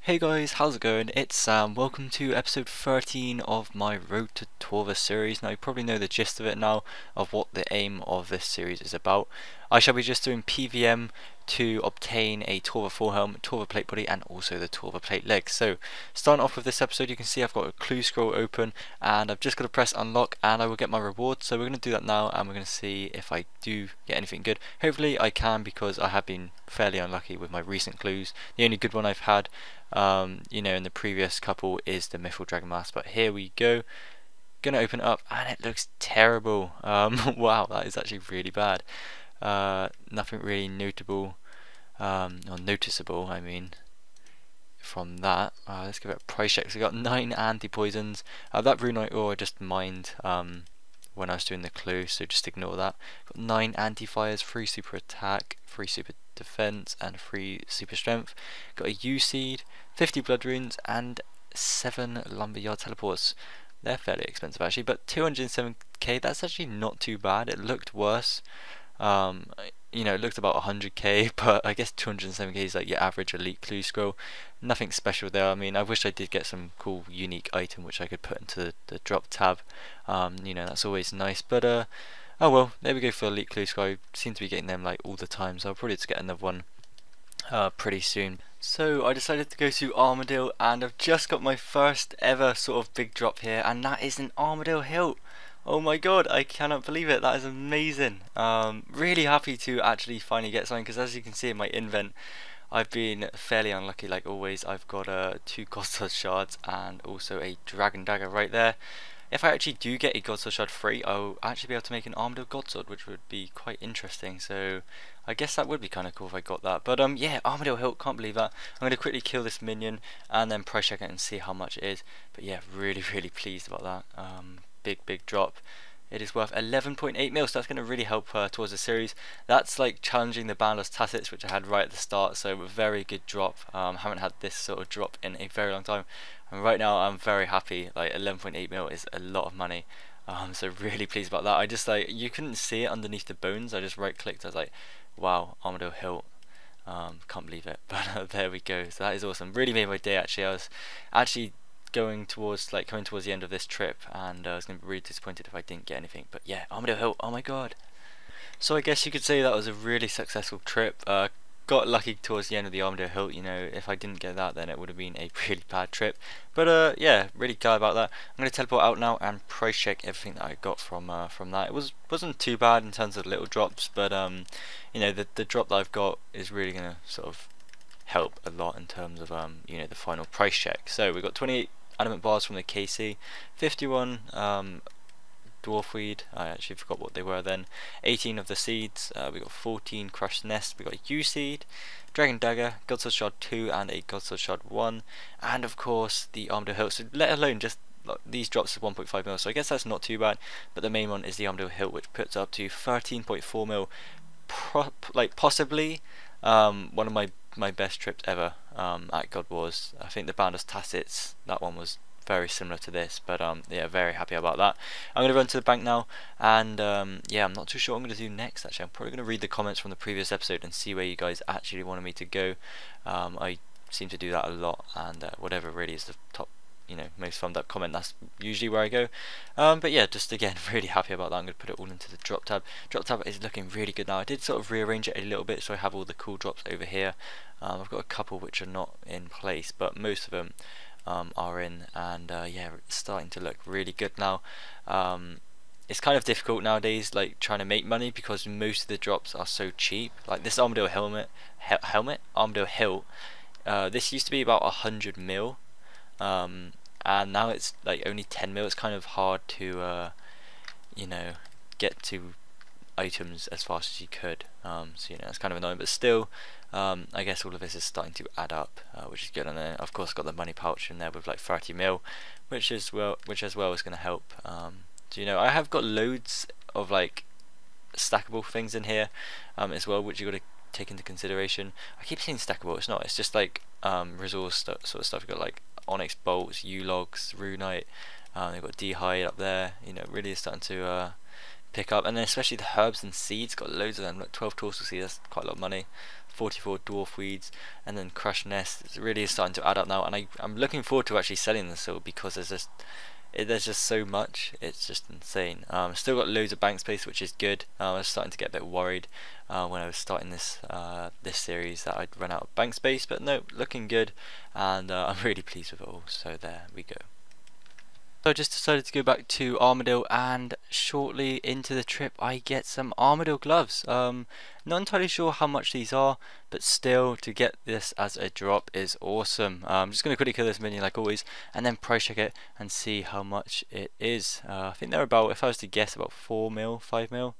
Hey guys, how's it going? It's Sam. Welcome to episode 13 of my Road to Torva series. Now you probably know the gist of it now, of what the aim of this series is about. I shall be just doing PVM to obtain a Torva Full Helm, Torva Platebody and also the Torva Platelegs. So starting off with this episode, you can see I've got a clue scroll open and I've just got to press unlock and I will get my reward. So we're going to do that now and we're going to see if I do get anything good. Hopefully I can, because I have been fairly unlucky with my recent clues. The only good one I've had in the previous couple is the Mithril Dragon Mask, but here we go. Gonna open it up and it looks terrible. Wow, that is actually really bad. Nothing really notable, or noticeable, I mean, from that. Let's give it a price check. So we got 9 anti-poisons. That Rune Knight ore I just mined when I was doing the clue, so just ignore that. Got 9 anti-fires, 3 super attack, 3 super defense and 3 super strength. Got a U-seed, 50 blood runes and 7 lumberyard teleports. They're fairly expensive actually, but 207k, that's actually not too bad. It looked worse. It looked about 100k, but I guess 207k is like your average elite clue scroll. Nothing special there. I mean, I wish I did get some cool unique item which I could put into the drop tab. That's always nice, but oh well, there we go for elite clue scroll. I seem to be getting them like all the time, so I'll probably just get another one pretty soon. So I decided to go to Armadyl and I've just got my first ever sort of big drop here, and that is an Armadyl hilt. Oh my god, I cannot believe it. That is amazing. Really happy to actually finally get something, because as you can see in my invent, I've been fairly unlucky like always. I've got 2 Godsword shards and also a Dragon Dagger right there. If I actually do get a Godsword shard free, I'll actually be able to make an Armadyl Godsword, which would be quite interesting. So I guess that would be kind of cool if I got that. But yeah, Armadyl hilt, can't believe that. I'm going to quickly kill this minion and then price check it and see how much it is. But yeah, really pleased about that. Big drop. It is worth 11.8 mil, so that's going to really help towards the series. That's like challenging the boundless tacits, which I had right at the start, so a very good drop. Haven't had this sort of drop in a very long time, and right now I'm very happy. Like 11.8 mil is a lot of money, so really pleased about that. I just you couldn't see it underneath the bones. I just right clicked. I was like, wow, Armadyl hilt. Can't believe it, but there we go. So that is awesome. Really made my day actually. I was actually coming towards the end of this trip, and I was going to be really disappointed if I didn't get anything. But yeah, Armadyl hilt, oh my god. So I guess you could say that was a really successful trip. Got lucky towards the end of the Armadyl hilt. If I didn't get that, then it would have been a really bad trip. But yeah, really glad about that. I'm going to teleport out now and price check everything that I got from that. It wasn't too bad in terms of little drops, but the drop that I've got is really going to sort of help a lot in terms of the final price check. So we got 28 adamant bars from the KC, 51 dwarf weed, I actually forgot what they were then, 18 of the seeds, we got 14 crushed nests, we got a U seed, dragon dagger, Godsword shard 2 and a Godsword shard 1, and of course the Armadyl hilt. So let alone just these drops is 1.5 mil, so I guess that's not too bad, but the main one is the Armadyl hilt, which puts up to 13.4 mil, possibly one of my best trips ever at God Wars. I think the Boundless Tacits, that one was very similar to this, but yeah, very happy about that. I'm going to run to the bank now, and yeah, I'm not too sure what I'm going to do next actually. I'm probably going to read the comments from the previous episode and see where you guys actually wanted me to go. I seem to do that a lot, and whatever really is the top most thumbed up comment, that's usually where I go. But yeah, just again really happy about that. I'm going to put it all into the drop tab. Drop tab is looking really good now. I did sort of rearrange it a little bit so I have all the cool drops over here. I've got a couple which are not in place, but most of them are in, and yeah, it's starting to look really good now. It's kind of difficult nowadays, like trying to make money, because most of the drops are so cheap. Like this Armadyl Armadyl hilt, this used to be about 100 mil, and now it's like only 10 mil. It's kind of hard to get to items as fast as you could, so it's kind of annoying, but still I guess all of this is starting to add up, which is good. And then of course got the money pouch in there with like 30 mil, which as well is going to help. So I have got loads of like stackable things in here as well, which you got to take into consideration. I keep saying stackable, it's not, it's just like resource sort of stuff. You've got like onyx bolts, U logs, runite, they've got D hide up there. Really is starting to pick up, and then especially the herbs and seeds, got loads of them, like 12 dorsal seeds, that's quite a lot of money, 44 dwarf weeds, and then crushed nest. It really is starting to add up now, and I'm looking forward to actually selling this all, because there's just so much, it's just insane. Still got loads of bank space, which is good. I was starting to get a bit worried when I was starting this series that I'd run out of bank space, but no, looking good, and I'm really pleased with it all, so there we go. So I just decided to go back to Armadyl, and shortly into the trip I get some Armadyl gloves. Not entirely sure how much these are, but still, to get this as a drop is awesome. I'm just going to quickly kill this minion like always, and then price check it and see how much it is. I think they're about, if I was to guess, about 4 mil, 5 mil.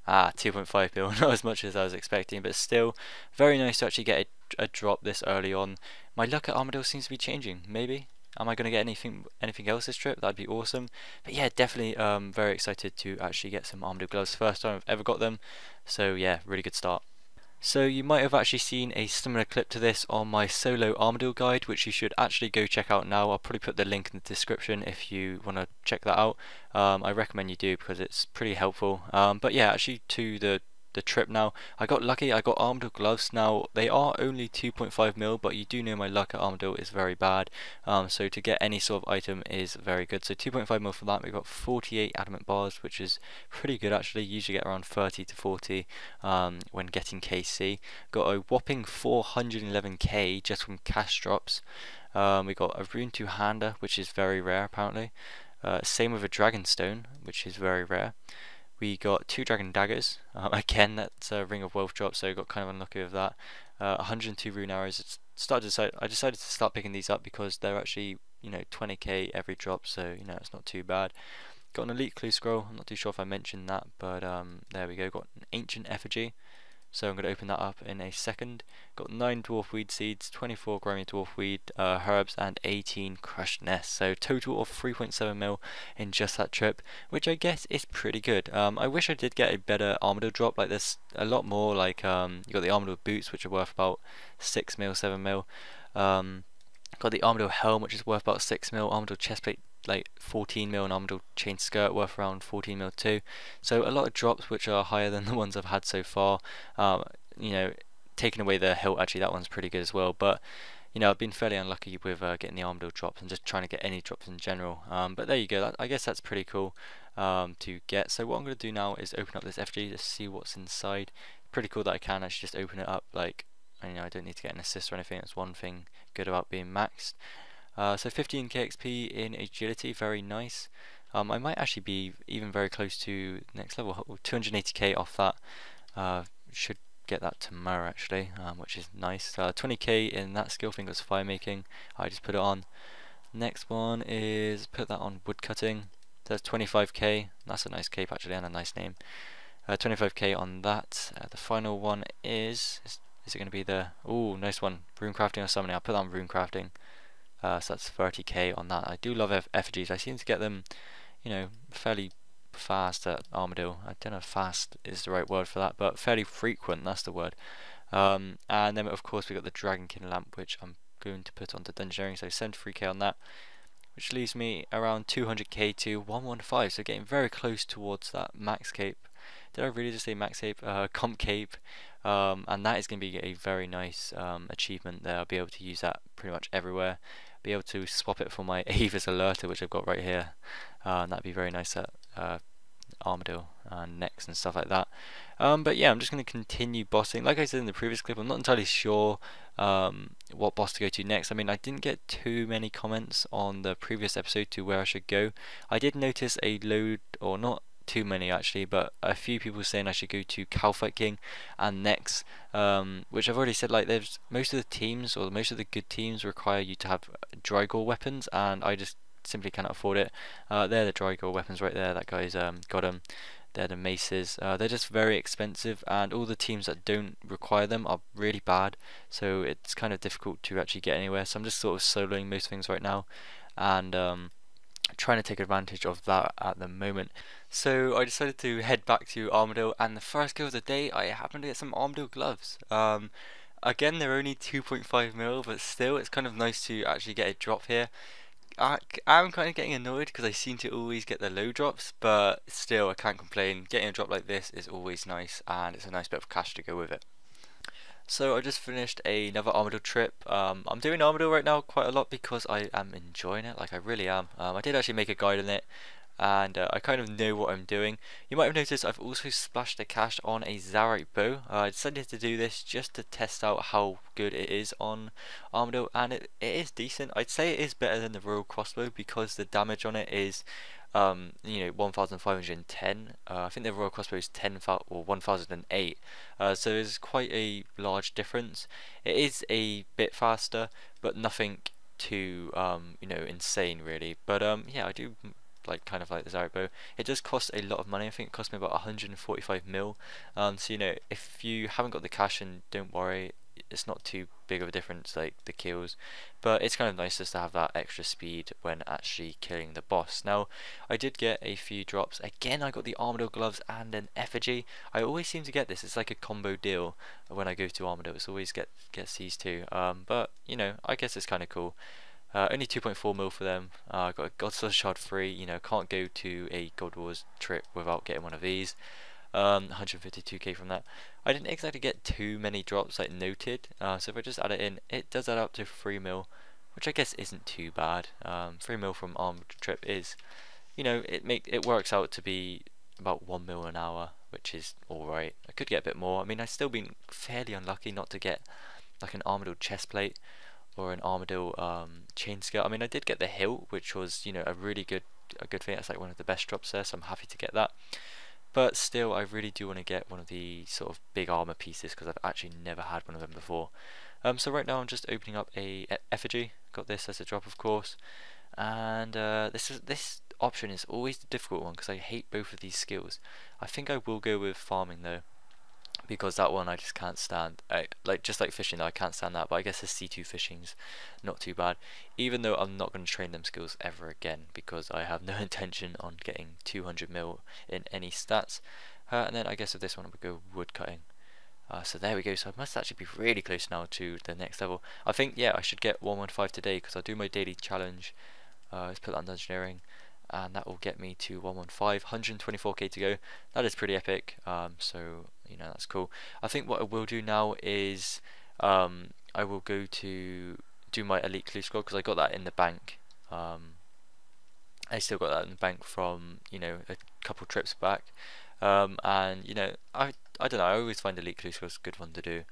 2.5 mil, not as much as I was expecting, but still very nice to actually get a drop this early on. My luck at Armadyl seems to be changing, maybe. Am I going to get anything else this trip? That'd be awesome. But yeah, definitely very excited to actually get some Armadyl gloves. First time I've ever got them. So yeah, really good start. So you might have actually seen a similar clip to this on my solo Armadyl guide, which you should actually go check out now. I'll probably put the link in the description if you want to check that out. I recommend you do, because it's pretty helpful. But yeah, actually to the trip now, I got lucky. I got Armadyl gloves. Now they are only 2.5 mil, but you do know my luck at Armadyl is very bad, so to get any sort of item is very good. So 2.5 mil for that. We've got 48 adamant bars, which is pretty good actually. Usually get around 30 to 40 when getting KC. Got a whopping 411k just from cash drops. We got a rune two-hander, which is very rare apparently. Same with a dragon stone, which is very rare. We got 2 dragon daggers. Again, that's a ring of wealth drop, so got kind of unlucky with that. 102 rune arrows. I decided to start picking these up because they're actually, 20k every drop, so it's not too bad. Got an elite clue scroll. I'm not too sure if I mentioned that, but there we go. Got an ancient effigy. So I'm going to open that up in a second. Got 9 dwarf weed seeds, 24 grimy dwarf weed herbs, and 18 crushed nests. So total of 3.7 mil in just that trip, which I guess is pretty good. I wish I did get a better Armadyl drop. Like there's a lot more. Like you got the Armadyl boots, which are worth about 6 mil, 7 mil. Got the Armadyl helm, which is worth about 6 mil. Armadyl chestplate, like 14 mil, and Armadyl chain skirt worth around 14 mil too. So a lot of drops which are higher than the ones I've had so far. Taking away the hilt, actually that one's pretty good as well. But I've been fairly unlucky with getting the Armadyl drops and just trying to get any drops in general. But there you go. I guess that's pretty cool to get. So what I'm going to do now is open up this FG to see what's inside. Pretty cool that I can actually just open it up. Like, I don't need to get an assist or anything. That's one thing good about being maxed. So 15k XP in agility, very nice. I might actually be even very close to next level, 280k off that. Should get that tomorrow actually, which is nice. 20k in that skill, I think it's fire making. I just put it on. Next one is put that on wood cutting. There's 25k. That's a nice cape actually, and a nice name. 25k on that. The final one is it going to be the nice one, rune crafting or summoning? I'll put that on rune crafting. So that's 30k on that. I do love effigies. I seem to get them, fairly fast at Armadyl. I don't know if fast is the right word for that, but fairly frequent, that's the word. And then of course we got the Dragonkin lamp, which I'm going to put onto dungeoneering, so 73k on that, which leaves me around 200k to 115, so getting very close towards that max cape. Did I really just say max cape? Comp cape. And that is going to be a very nice achievement there. I'll be able to use that pretty much everywhere. Be able to swap it for my Avis alerter, which I've got right here. And that'd be very nice at Armadyl and next and stuff like that. But yeah, I'm just going to continue bossing. Like I said in the previous clip, I'm not entirely sure what boss to go to next. I mean, I didn't get too many comments on the previous episode to where I should go. I did notice a load, or not too many actually, but a few people saying I should go to Calfight King and next, which I've already said, like, there's most of the teams, or most of the good teams, require you to have dry gore weapons, and I just simply cannot afford it. They're the dry gore weapons right there. That guy's got them. They're the maces. They're just very expensive, and all the teams that don't require them are really bad, so it's kind of difficult to actually get anywhere. So I'm just sort of soloing most things right now, and trying to take advantage of that at the moment. So I decided to head back to Armadyl, and the first kill of the day, I happened to get some Armadyl gloves. Again, they're only 2.5 mil, but still, it's kind of nice to actually get a drop here. I'm kind of getting annoyed because I seem to always get the low drops, but still I can't complain. Getting a drop like this is always nice, and it's a nice bit of cash to go with it. So I just finished another Armadyl trip. I'm doing Armadyl right now quite a lot because I am enjoying it, like I really am. I did actually make a guide on it, and I kind of know what I'm doing. You might have noticed I've also splashed the cash on a Zaros bow. I decided to do this just to test out how good it is on Armadyl, and it is decent. I'd say it is better than the Royal Crossbow because the damage on it is 1510. I think the Royal Crossbow is 10,000 or 1008. So there's quite a large difference. It is a bit faster, but nothing too insane really. But yeah, I do kind of like the Zaros bow. It does cost a lot of money. I think it cost me about 145 mil. So if you haven't got the cash, and don't worry, it's not too big of a difference like the kills, but it's kind of nice just to have that extra speed when actually killing the boss. Now I did get a few drops. Again, I got the Armadyl gloves and an effigy. I always seem to get this. It's like a combo deal when I go to Armadyl. It's always gets these two. But I guess it's kind of cool. Only 2.4 mil for them. I got a Godslayer Shard free. Can't go to a God Wars trip without getting one of these. 152k from that. I didn't exactly get too many drops like noted, so if I just add it in, it does add up to 3 mil, which I guess isn't too bad. 3 mil from armed trip is, it works out to be about 1 mil an hour, which is alright. I could get a bit more. I mean, I've still been fairly unlucky not to get like an Armadyl chest plate or an Armadyl chain skirt. I mean, I did get the hilt, which was a really good thing. That's like one of the best drops there, so I'm happy to get that. But still, I really do want to get one of the sort of big armor pieces because I've actually never had one of them before. So right now I'm just opening up a effigy. Got this as a drop, of course, and this option is always the difficult one because I hate both of these skills. I think I will go with farming though, because that one I just can't stand. Just like fishing though, I can't stand that, but I guess the C2 fishing's not too bad, even though I'm not going to train them skills ever again because I have no intention on getting 200 mil in any stats. And then I guess with this one I would go wood cutting. So there we go. So I must actually be really close now to the next level. I think, yeah, I should get 115 today because I'll do my daily challenge. Let's put that on engineering, and that will get me to 115, 124k to go. That is pretty epic. So that's cool. I think what I will do now is I will go to do my elite clue scroll because I got that in the bank. I still got that in the bank from a couple trips back. And I don't know, I always find elite clue scrolls a good one to do.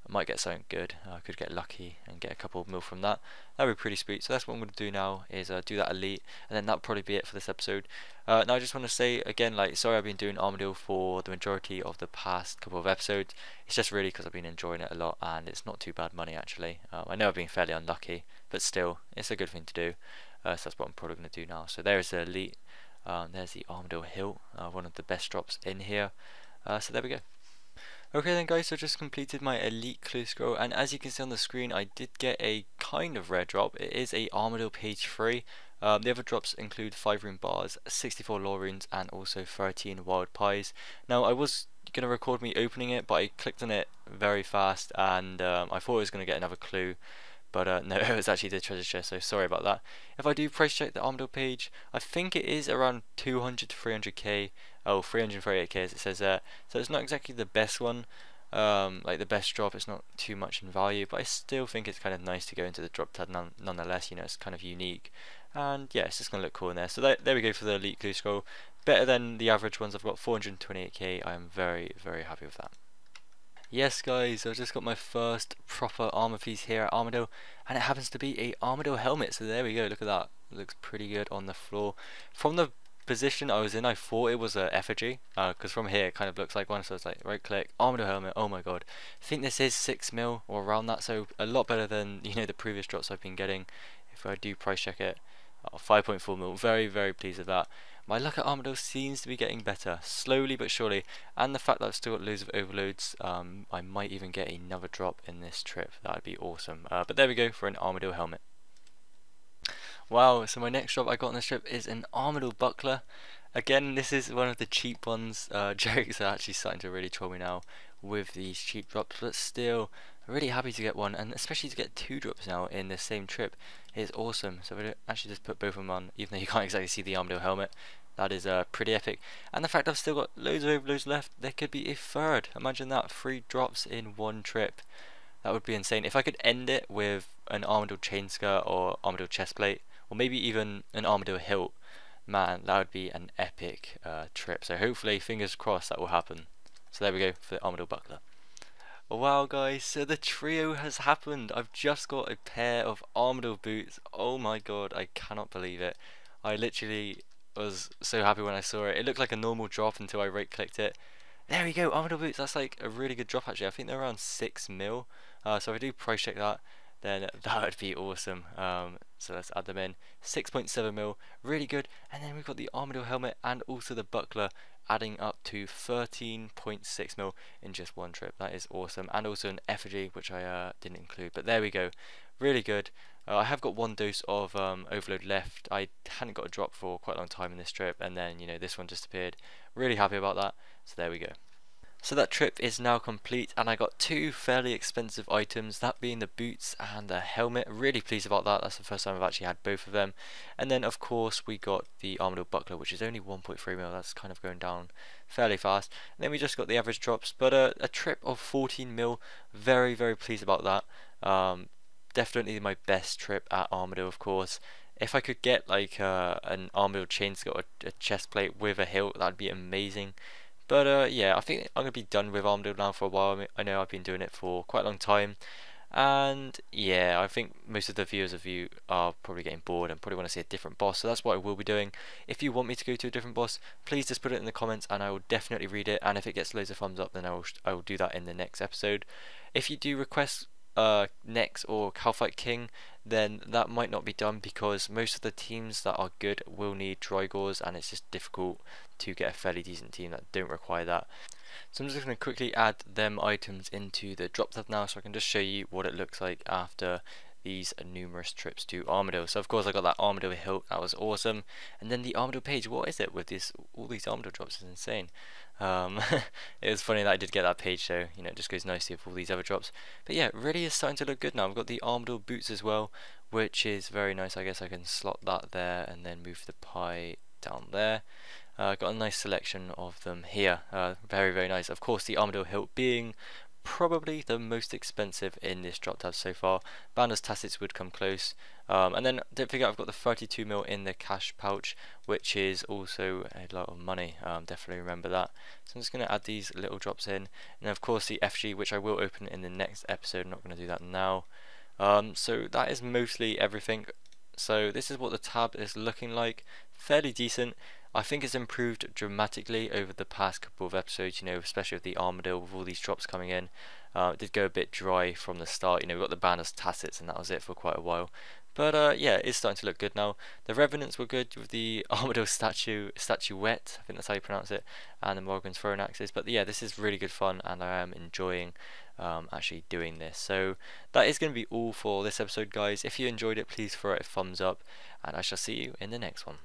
I might get something good. I could get lucky and get a couple of mil from that. That would be pretty sweet. So that's what I'm going to do now, is do that elite, and then that'll probably be it for this episode. Now I just want to say again, sorry I've been doing Armadyl for the majority of the past couple of episodes. It's just really because I've been enjoying it a lot, and it's not too bad money actually. I know I've been fairly unlucky, but still, it's a good thing to do. So that's what I'm probably going to do now. So there's the elite. There's the Armadyl hilt, one of the best drops in here. So there we go. Okay then guys, so I just completed my elite clue scroll, and as you can see on the screen I did get a kind of rare drop. It is a Armadyl page 3. The other drops include 5 rune bars, 64 lore runes, and also 13 wild pies. Now I was going to record me opening it, but I clicked on it very fast and I thought I was going to get another clue. But no, it was actually the treasure chest, so sorry about that. If I do price check the Armadyl page, I think it is around 200 to 300k. Oh, 338k as it says there. So it's not exactly the best one, like the best drop. It's not too much in value, but I still think it's kind of nice to go into the drop tab nonetheless. It's kind of unique. And yeah, it's just going to look cool in there. So there we go for the elite clue scroll. Better than the average ones. I've got 428k. I am very, very happy with that. Yes guys, I've just got my first proper armor piece here at Armadyl, and it happens to be a Armadyl helmet, so there we go, look at that, it looks pretty good on the floor. From the position I was in, I thought it was a effigy, because from here it kind of looks like one, so it's like right click, Armadyl helmet, oh my god. I think this is 6 mil or around that, so a lot better than the previous drops I've been getting. If I do price check it, 5.4 mil, very, very pleased with that. My luck at Armadyl seems to be getting better, slowly but surely, and the fact that I've still got loads of overloads, I might even get another drop in this trip. That would be awesome. But there we go for an Armadyl helmet. Wow, so my next drop I got on this trip is an Armadyl buckler. Again, this is one of the cheap ones. Jokes are actually starting to really troll me now with these cheap drops, but still, Really happy to get one, and especially to get 2 drops now in the same trip is awesome. So we actually just put both of them on, even though you can't exactly see the Armadyl helmet. That is pretty epic. And the fact I've still got loads of overloads left, there could be a third. Imagine that, 3 drops in one trip. That would be insane. If I could end it with an Armadyl chain skirt or Armadyl chestplate, or maybe even an Armadyl hilt, man, that would be an epic trip. So hopefully, fingers crossed, that will happen. So there we go for the Armadyl buckler. Wow guys, so the trio has happened. I've just got a pair of Armadyl boots. Oh my god, I cannot believe it. I literally was so happy when I saw it. It looked like a normal drop until I right clicked it. There we go, Armadyl boots. That's like a really good drop actually. I think they're around 6 mil. So if I do price check that, then that would be awesome. So let's add them in. 6.7 mil, really good. And then we've got the Armadyl helmet and also the buckler, adding up to 13.6 mil in just one trip. That is awesome. And also an effigy, which I didn't include. But there we go, really good. I have got 1 dose of overload left. I hadn't got a drop for quite a long time in this trip, and then this one just appeared. Really happy about that. So there we go. So that trip is now complete, and I got 2 fairly expensive items, that being the boots and the helmet. Really pleased about that. That's the first time I've actually had both of them. And then of course we got the Armadyl buckler, which is only 1.3 mil. That's kind of going down fairly fast. And then we just got the average drops, but a trip of 14 mil. Very pleased about that. Definitely my best trip at Armadyl, of course. If I could get like an Armadyl chain skirt or a chest plate with a hilt, that'd be amazing. But yeah, I think I'm going to be done with Armadyl now for a while. I know I've been doing it for quite a long time. And yeah, I think most of the viewers of you are probably getting bored and probably want to see a different boss. So that's what I will be doing. If you want me to go to a different boss, please just put it in the comments and I will definitely read it. And if it gets loads of thumbs up, then I will do that in the next episode. If you do request Nex or Calfight King, then that might not be done because most of the teams that are good will need Drygors, and it's just difficult to get a fairly decent team that don't require that. So I'm just going to quickly add them items into the drop tab now, so I can just show you what it looks like after these numerous trips to Armadyl. So of course I got that Armadyl hilt, that was awesome. And then the Armadyl page, what is it with all these Armadyl drops? Is insane. It was funny that I did get that page, so it just goes nicely with all these other drops. But yeah, it really is starting to look good now. I've got the Armadyl boots as well, which is very nice. I guess I can slot that there and then move the pie down there. Got a nice selection of them here. Very nice. Of course, the Armadyl hilt being probably the most expensive in this drop tab so far. Banner's Tassets would come close. And then don't forget I've got the 32 mil in the cash pouch, which is also a lot of money. Definitely remember that. So I'm just going to add these little drops in. And of course the FG, which I will open in the next episode. I'm not going to do that now. So that is mostly everything. So this is what the tab is looking like. Fairly decent. I think it's improved dramatically over the past couple of episodes, especially with the Armadyl, with all these drops coming in. It did go a bit dry from the start, we got the Banner's Tassets and that was it for quite a while. But yeah, it's starting to look good now. The Revenants were good with the Armadyl statuette, I think that's how you pronounce it, and the Morrigan's throwing axes. But yeah, this is really good fun and I am enjoying actually doing this. So that is going to be all for this episode, guys. If you enjoyed it, please throw it a thumbs up and I shall see you in the next one.